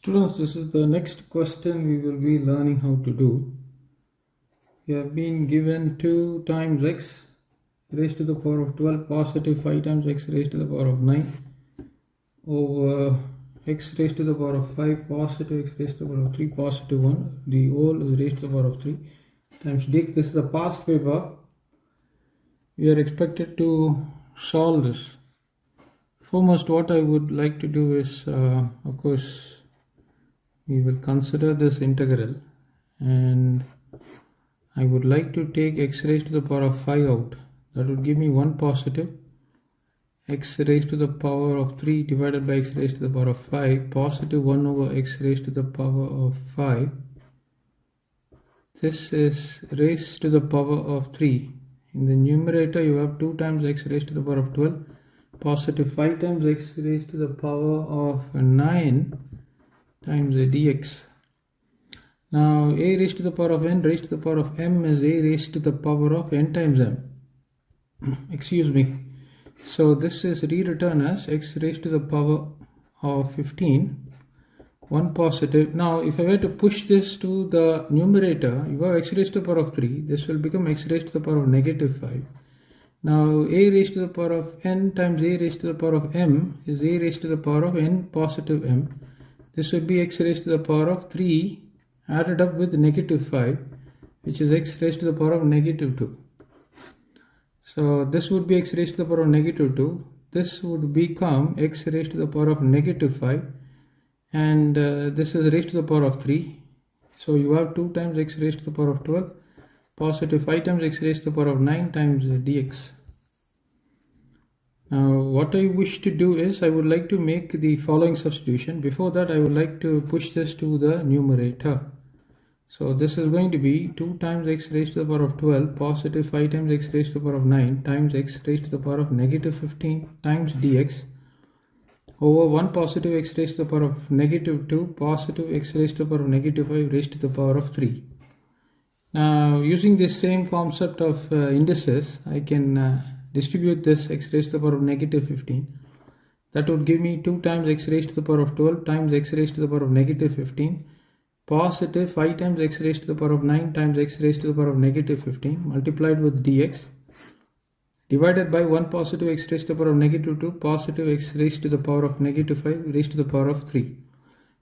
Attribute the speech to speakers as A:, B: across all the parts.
A: Students, this is the next question we will be learning how to do. We have been given 2 times x raised to the power of 12 positive 5 times x raised to the power of 9 over x raised to the power of 5 positive x raised to the power of 3 positive 1. The whole is raised to the power of 3 times dx. This is the past paper. We are expected to solve this. Foremost, what I would like to do is, of course, we will consider this integral, and I would like to take x raised to the power of 5 out. That would give me 1 positive x raised to the power of 3 divided by x raised to the power of 5 positive 1 over x raised to the power of 5. This is raised to the power of 3. In the numerator you have 2 times x raised to the power of 12 positive 5 times x raised to the power of 9 times dx. Now a raised to the power of n raised to the power of m is a raised to the power of n times m. Excuse me. So this is rewritten as x raised to the power of 15, 1 positive. Now if I were to push this to the numerator, you have x raised to the power of 3. This will become x raised to the power of negative 5. Now a raised to the power of n times a raised to the power of m is a raised to the power of n positive m. This would be x raised to the power of 3 added up with negative 5, which is x raised to the power of negative 2. So this would be x raised to the power of negative 2. This would become x raised to the power of negative 5, and this is raised to the power of 3. So you have 2 times x raised to the power of 12 positive 5 times x raised to the power of 9 times dx. Now what I wish to do is I would like to make the following substitution. Before that, I would like to push this to the numerator. So this is going to be 2 times x raised to the power of 12 positive 5 times x raised to the power of 9 times x raised to the power of negative 15 times dx over 1 positive x raised to the power of negative 2 positive x raised to the power of negative 5 raised to the power of 3. Now using this same concept of indices, I can distribute this x raised to the power of negative 15. That would give me 2 times x raised to the power of 12 times x raised to the power of negative 15 positive 5 times x raised to the power of 9 times x raised to the power of negative 15 multiplied with dx divided by 1 positive x raised to the power of negative 2 positive x raised to the power of negative 5 raised to the power of 3.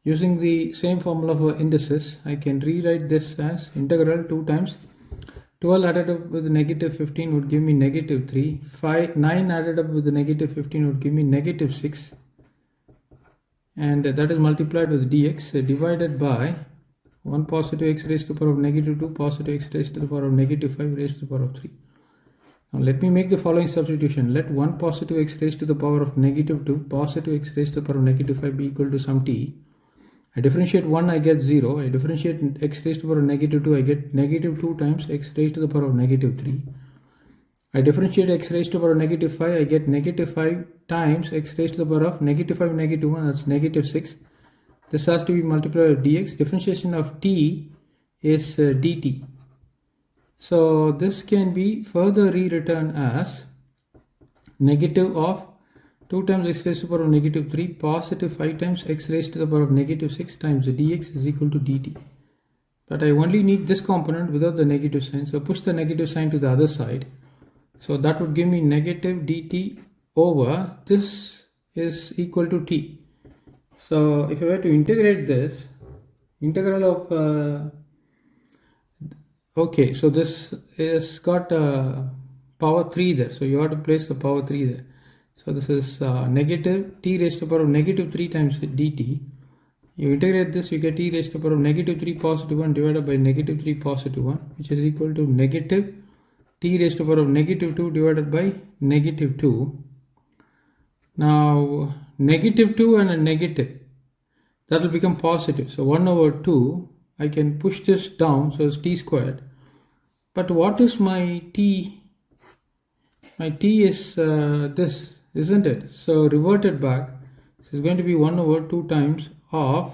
A: Using the same formula for indices, I can rewrite this as integral 2 times 12 added up with negative 15 would give me negative 3. 9 added up with negative 15 would give me negative 6. And that is multiplied with dx divided by 1 positive x raised to the power of negative 2 positive x raised to the power of negative 5 raised to the power of 3. Now let me make the following substitution. Let 1 positive x raised to the power of negative 2 positive x raised to the power of negative 5 be equal to some t. I differentiate 1, I get 0. I differentiate x raised to the power of negative 2, I get negative 2 times x raised to the power of negative 3. I differentiate x raised to the power of negative 5, I get negative 5 times x raised to the power of negative 5 negative 1, that's negative 6. This has to be multiplied with dx. Differentiation of t is dt. So this can be further rewritten as negative of 2 times x raised to the power of negative 3 positive 5 times x raised to the power of negative 6 times dx is equal to dt. But I only need this component without the negative sign. So push the negative sign to the other side. So that would give me negative dt over this is equal to t. So if I were to integrate this, integral of okay, so this is got power 3 there. So you have to place the power 3 there. So this is negative t raised to the power of negative 3 times dt. You integrate this, you get t raised to the power of negative 3 positive 1 divided by negative 3 positive 1, which is equal to negative t raised to the power of negative 2 divided by negative 2. Now negative 2 and a negative, that will become positive. So 1 over 2, I can push this down, so it's t squared. But what is my t? My t is this, isn't it? So reverted back, this is going to be 1 over 2 times of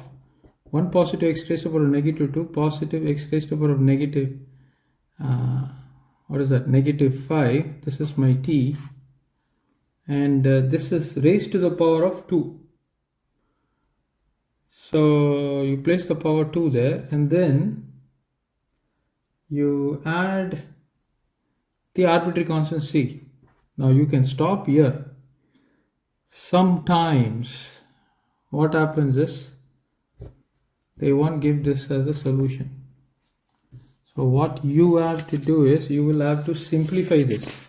A: 1 positive x raised to the power of negative 2 positive x raised to the power of negative what is that, negative 5. This is my t, and this is raised to the power of 2. So you place the power 2 there, and then you add the arbitrary constant c. Now you can stop here. Sometimes what happens is they won't give this as a solution. So what you have to do is you will have to simplify this.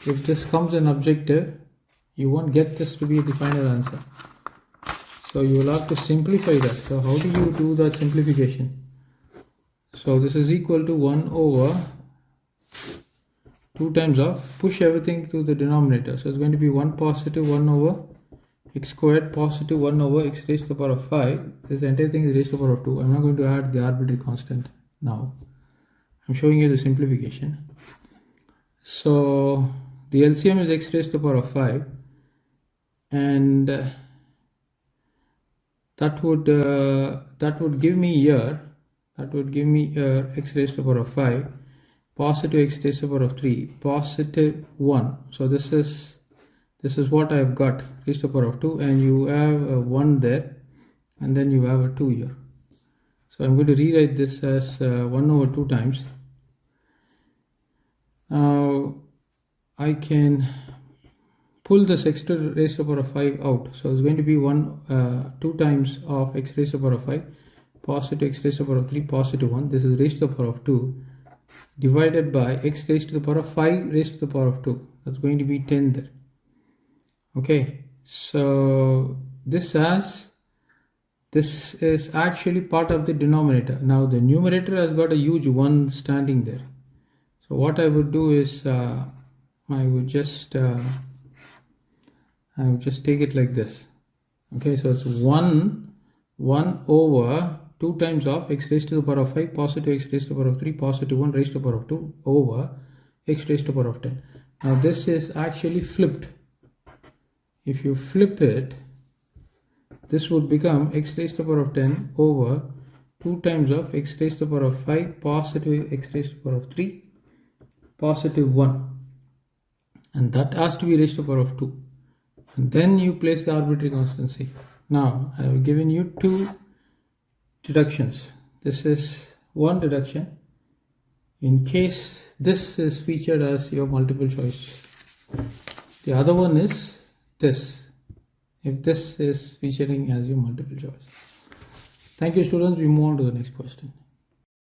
A: If this comes an objective, you won't get this to be the final answer. So you will have to simplify that. So how do you do that simplification? So this is equal to 1 over 2 times of, push everything to the denominator. So it's going to be 1 positive 1 over x squared positive 1 over x raised to the power of 5. This entire thing is raised to the power of 2. I'm not going to add the arbitrary constant now. I'm showing you the simplification. So the LCM is x raised to the power of 5, and that would give me here, x raised to the power of 5, positive x raised to the power of 3, positive 1. So this is what I have got, raised to the power of 2, and you have a 1 there, and then you have a 2 here. So I'm going to rewrite this as 1 over 2 times. Now I can pull this x raised to the power of 5 out. So it's going to be 2 times of x raised to the power of 5, positive x raised to the power of 3, positive 1. This is raised to the power of 2 divided by x raised to the power of 5 raised to the power of 2. That's going to be 10 there. Okay, so this is actually part of the denominator. Now the numerator has got a huge 1 standing there. So what I would do is I would just take it like this. Okay, so it's 1 over 2 times of x raised to the power of 5, positive x raised to the power of 3, positive 1 raised to the power of 2 over x raised to the power of 10. Now this is actually flipped. If you flip it, this would become x raised to the power of 10 over 2 times of x raised to the power of 5, positive x raised to the power of 3, positive 1. And that has to be raised to the power of 2. And then you place the arbitrary constant c. Now I have given you 2 deductions. This is one deduction in case this is featured as your multiple choice. The other one is this, if this is featuring as your multiple choice. Thank you, students. We move on to the next question.